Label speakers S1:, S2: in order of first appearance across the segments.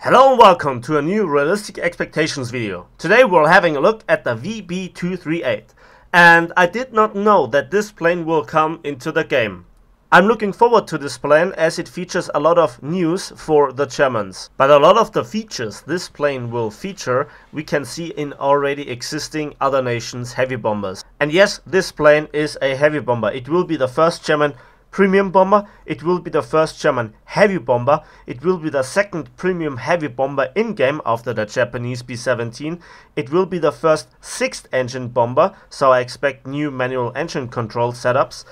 S1: Hello and welcome to a new realistic expectations video. Today we're having a look at the VB238, and I did not know that this plane will come into the game. I'm looking forward to this plane as it features a lot of news for the Germans. But a lot of the features this plane will feature we can see in already existing other nations' heavy bombers. And yes, this plane is a heavy bomber. It will be the first German premium bomber, it will be the first German heavy bomber, it will be the second premium heavy bomber in-game after the Japanese B-17, it will be the first 6th engine bomber, so I expect new manual engine control setups.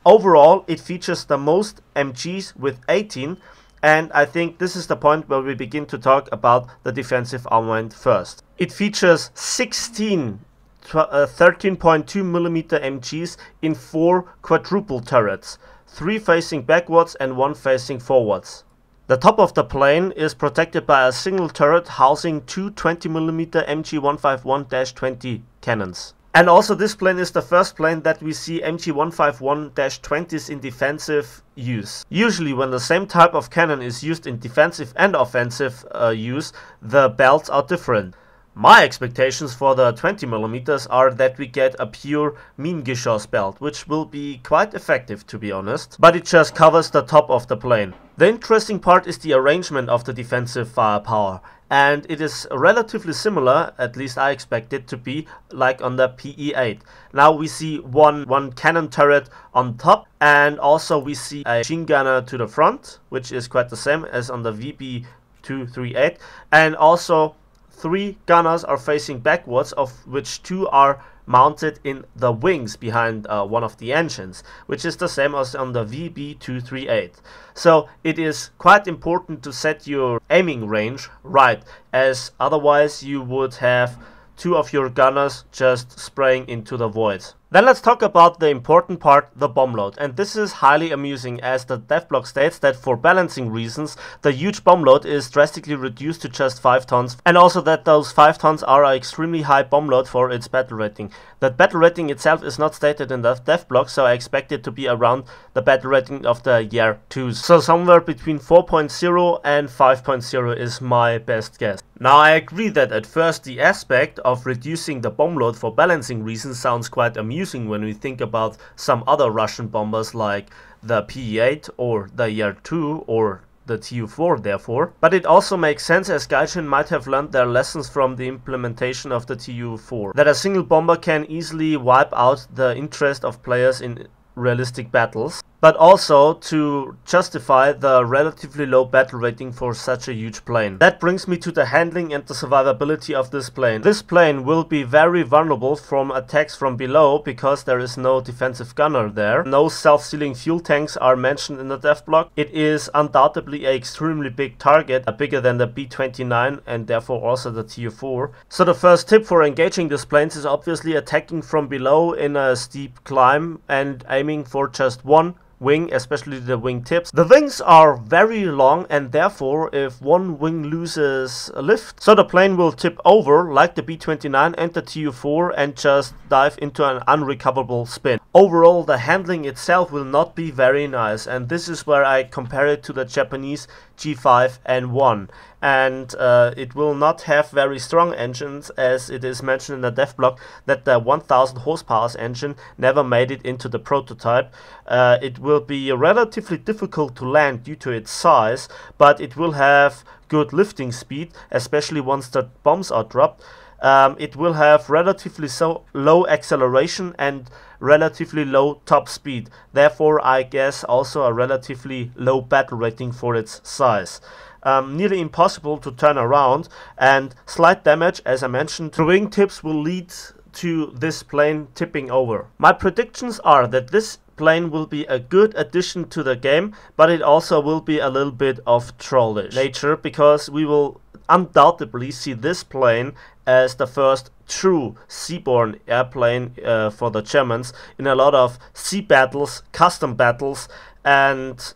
S1: Overall, it features the most MGs with 18, and I think this is the point where we begin to talk about the defensive armament first. It features 16 13.2mm MGs in 4 quadruple turrets, 3 facing backwards and 1 facing forwards. The top of the plane is protected by a single turret housing 2 20mm MG151-20 cannons. And also this plane is the first plane that we see MG151-20s in defensive use. Usually when the same type of cannon is used in defensive and offensive use, the belts are different. My expectations for the 20mm are that we get a pure Minengeschoss belt, which will be quite effective to be honest, but it just covers the top of the plane. The interesting part is the arrangement of the defensive firepower, and it is relatively similar, at least I expect it to be, like on the PE-8. Now we see one cannon turret on top, and also we see a machine gunner to the front, which is quite the same as on the VB238, and also 3 gunners are facing backwards, of which 2 are mounted in the wings behind one of the engines, which is the same as on the VB238. So it is quite important to set your aiming range right, as otherwise you would have 2 of your gunners just spraying into the void. Then let's talk about the important part, the bomb load. And this is highly amusing, as the devblog states that for balancing reasons the huge bomb load is drastically reduced to just 5 tons, and also that those 5 tons are an extremely high bomb load for its battle rating. That battle rating itself is not stated in the devblog, so I expect it to be around the battle rating of the year 2. So somewhere between 4.0 and 5.0 is my best guess. Now I agree that at first the aspect of reducing the bomb load for balancing reasons sounds quite amusing when we think about some other Russian bombers like the PE-8 or the year 2 or the Tu-4 therefore. But it also makes sense, as Gaijin might have learned their lessons from the implementation of the Tu-4, that a single bomber can easily wipe out the interest of players in realistic battles, but also to justify the relatively low battle rating for such a huge plane. That brings me to the handling and the survivability of this plane. This plane will be very vulnerable from attacks from below because there is no defensive gunner there. No self-sealing fuel tanks are mentioned in the devblog. It is undoubtedly an extremely big target, bigger than the B-29 and therefore also the Tu-4. So the first tip for engaging these planes is obviously attacking from below in a steep climb and aiming for just one wing, especially the wing tips. The wings are very long, and therefore if one wing loses a lift, so the plane will tip over like the B-29 and the Tu-4 and just dive into an unrecoverable spin. Overall, the handling itself will not be very nice, and this is where I compare it to the Japanese G5N1. And it will not have very strong engines, as it is mentioned in the devblog that the 1000 horsepower engine never made it into the prototype. It will be relatively difficult to land due to its size, but it will have good lifting speed, especially once the bombs are dropped. It will have relatively low acceleration and relatively low top speed, therefore I guess also a relatively low battle rating for its size. Nearly impossible to turn around, and slight damage, as I mentioned, to wing tips will lead to this plane tipping over. My predictions are that this plane will be a good addition to the game, but it also will be a little bit of trollish nature, because we will undoubtedly see this plane as the first true seaborne airplane for the Germans in a lot of sea battles, custom battles, and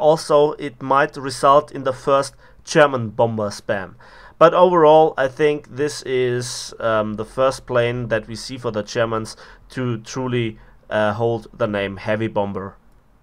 S1: also it might result in the first German bomber spam. But overall, I think this is the first plane that we see for the Germans to truly hold the name heavy bomber.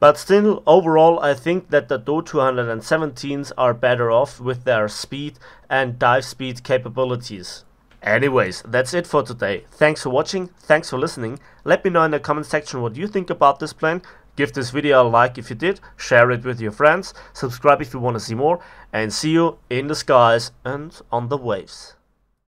S1: But still, overall, I think that the Do 217s are better off with their speed and dive speed capabilities. Anyways, that's it for today. Thanks for watching, thanks for listening. Let me know in the comment section what you think about this plane. Give this video a like if you did, share it with your friends, subscribe if you want to see more, and see you in the skies and on the waves.